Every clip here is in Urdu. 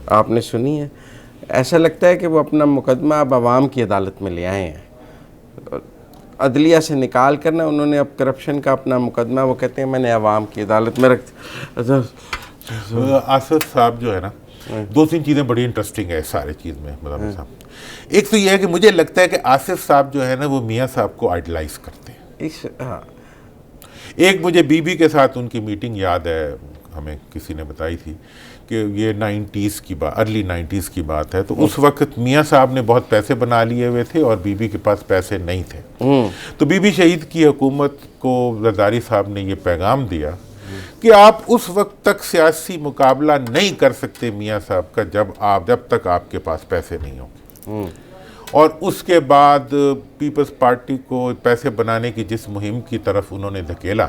آپ نے سنی ہے. ایسا لگتا ہے کہ وہ اپنا مقدمہ اب عوام کی عدالت میں لے آئے ہیں, عدلیہ سے نکال کرنا انہوں نے اب کرپشن کا اپنا مقدمہ وہ کہتے ہیں میں نے عوام کی عدالت میں رکھ. آصف صاحب جو ہے نا, دو تین چیزیں بڑی انٹرسٹنگ ہے اس سارے چیز میں مدام صاحب. ایک تو یہ ہے کہ مجھے لگتا ہے کہ آصف صاحب جو ہے نا وہ میاں صاحب کو آئیڈلائز کرتے ہیں. ایک مجھے بی بی کے ساتھ ان کی میٹنگ یاد ہے, ہمیں کسی نے بتائی تھی کہ یہ 90s کی بات, ارلی 90s کی بات ہے, تو اس وقت میاں صاحب نے بہت پیسے بنا لیے ہوئے تھے اور بی بی کے پاس پیسے نہیں تھے. تو بی بی شہید کی حکومت کو زرداری صاحب نے یہ پیغام دیا کہ آپ اس وقت تک سیاسی مقابلہ نہیں کر سکتے میاں صاحب کا جب تک آپ کے پاس پیسے نہیں ہوں گے. اور اس کے بعد پیپلز پارٹی کو پیسے بنانے کی جس مہم کی طرف انہوں نے دھکیلا,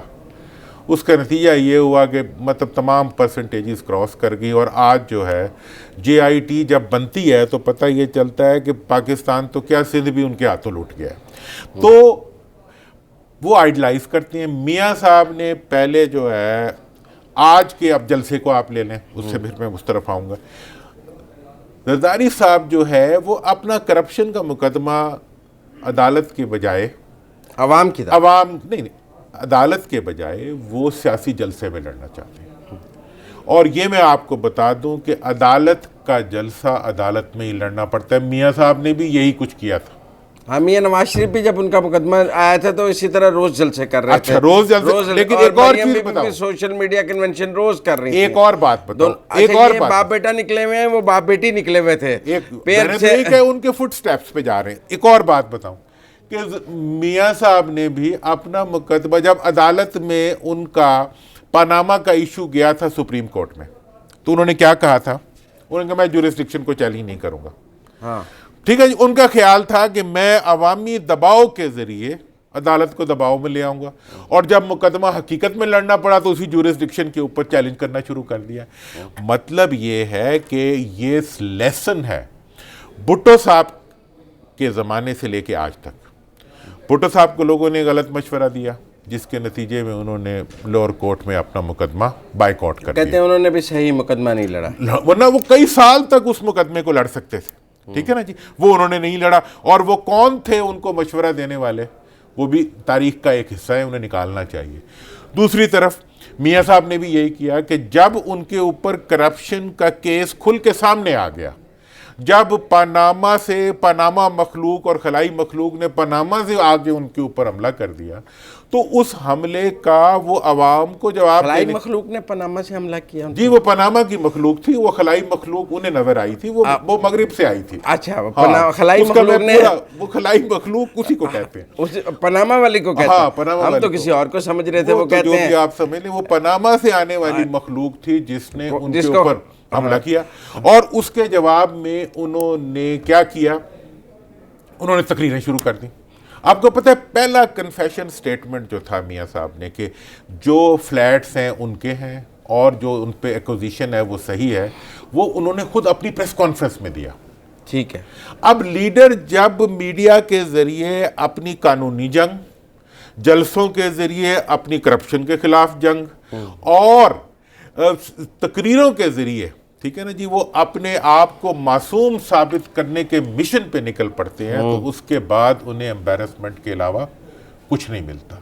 اس کا نتیجہ یہ ہوا کہ مطلب تمام پرسنٹیجز کراس کر گئی, اور آج جو ہے جے آئی ٹی جب بنتی ہے تو پتہ یہ چلتا ہے کہ پاکستان تو کیا سندھ بھی ان کے ہاتھوں لوٹ گیا ہے. تو وہ آئیڈلائز کرتے ہیں. میاں صاحب نے پہلے جو ہے آج کے, اب جلسے کو آپ لے لیں, اس سے پھر میں اس طرف آؤں گا, زرداری صاحب جو ہے وہ اپنا کرپشن کا مقدمہ عدالت کے بجائے عدالت کے بجائے وہ سیاسی جلسے میں لڑنا چاہتے ہیں. اور یہ میں آپ کو بتا دوں کہ عدالت کا جلسہ عدالت میں ہی لڑنا پڑتا ہے. میاں صاحب نے بھی یہی کچھ کیا تھا. میاں نواز شریف بھی جب ان کا مقدمہ آیا تھا تو اسی طرح روز جلسے کر رہے تھے. اچھا, روز جلسے, لیکن ایک اور چیز بتاؤ, سوشل میڈیا کنونشن روز کر رہی تھی. ایک اور بات بتاؤ, باپ بیٹا نکلے ہوئے ہیں, وہ باپ بیٹی نکلے ہوئے تھے, ان کے فٹ سٹیپس پہ جا رہے ہیں. ایک اور بات بتاؤں کہ میاں صاحب نے بھی اپنا مقدمہ, جب عدالت میں ان کا پاناما کا ایشو گیا تھا سپریم کورٹ میں, تو انہوں نے کیا کہا تھا؟ انہوں نے کہا میں جورسڈکشن کو چیلنج نہیں کروں گا. ٹھیک ہے جی, ان کا خیال تھا کہ میں عوامی دباؤ کے ذریعے عدالت کو دباؤ میں لے آؤں گا, اور جب مقدمہ حقیقت میں لڑنا پڑا تو اسی جورسڈکشن کے اوپر چیلنج کرنا شروع کر دیا. مطلب یہ ہے کہ یہ لیسن ہے بھٹو صاحب کے زمانے سے لے کے آج تک. بھٹو صاحب کو لوگوں نے غلط مشورہ دیا, جس کے نتیجے میں انہوں نے لوور کورٹ میں اپنا مقدمہ بائیک آؤٹ کر دیا. کہتے ہیں انہوں نے بھی صحیح مقدمہ نہیں لڑا, ورنہ وہ کئی سال تک اس مقدمے کو لڑ سکتے تھے. ٹھیک ہے نا جی, وہ انہوں نے نہیں لڑا. اور وہ کون تھے ان کو مشورہ دینے والے, وہ بھی تاریخ کا ایک حصہ ہے, انہیں نکالنا چاہیے. دوسری طرف میاں صاحب نے بھی یہی کیا کہ جب ان کے اوپر کرپشن کا کیس کھل کے سامنے آ گیا, جب پاناما مخلوق اور خلائی مخلوق نے پاناما سے آگے ان کے اوپر حملہ کر دیا, تو اس حملے کا وہ عوام کو جواب خلائی مخلوق نے پاناما سے حملہ کیا؟ جی, وہ پاناما کی مخلوق تھی, وہ خلائی مخلوق انہیں نظر آئی تھی, وہ مغرب سے آئی تھی. اچھا, خلائی مخلوق نے, وہ خلائی مخلوق اسی کو کہتے ہیں, پاناما والی کو کہتے ہیں. ہم تو کسی اور کو سمجھ رہے تھے. وہ کہتے ہیں آپ سمجھ لیں, وہ پاناما سے آنے والی مخلوق تھی جس نے ان کے اوپر حملہ کیا. اور اس کے جواب میں انہوں نے کیا کیا, انہوں نے تقریریں شروع کر دی. آپ کو پتہ ہے پہلا کنفیشن سٹیٹمنٹ جو تھا میاں صاحب نے کہ جو فلیٹس ہیں ان کے ہیں اور جو ان پہ ایکوزیشن ہے وہ صحیح ہے, وہ انہوں نے خود اپنی پریس کانفرنس میں دیا. ٹھیک ہے. اب لیڈر جب میڈیا کے ذریعے اپنی قانونی جنگ, جلسوں کے ذریعے اپنی کرپشن کے خلاف جنگ, اور تقریروں کے ذریعے, ٹھیک ہے نا جی, وہ اپنے آپ کو معصوم ثابت کرنے کے مشن پہ نکل پڑتے ہیں, تو اس کے بعد انہیں امبیرسمنٹ کے علاوہ کچھ نہیں ملتا.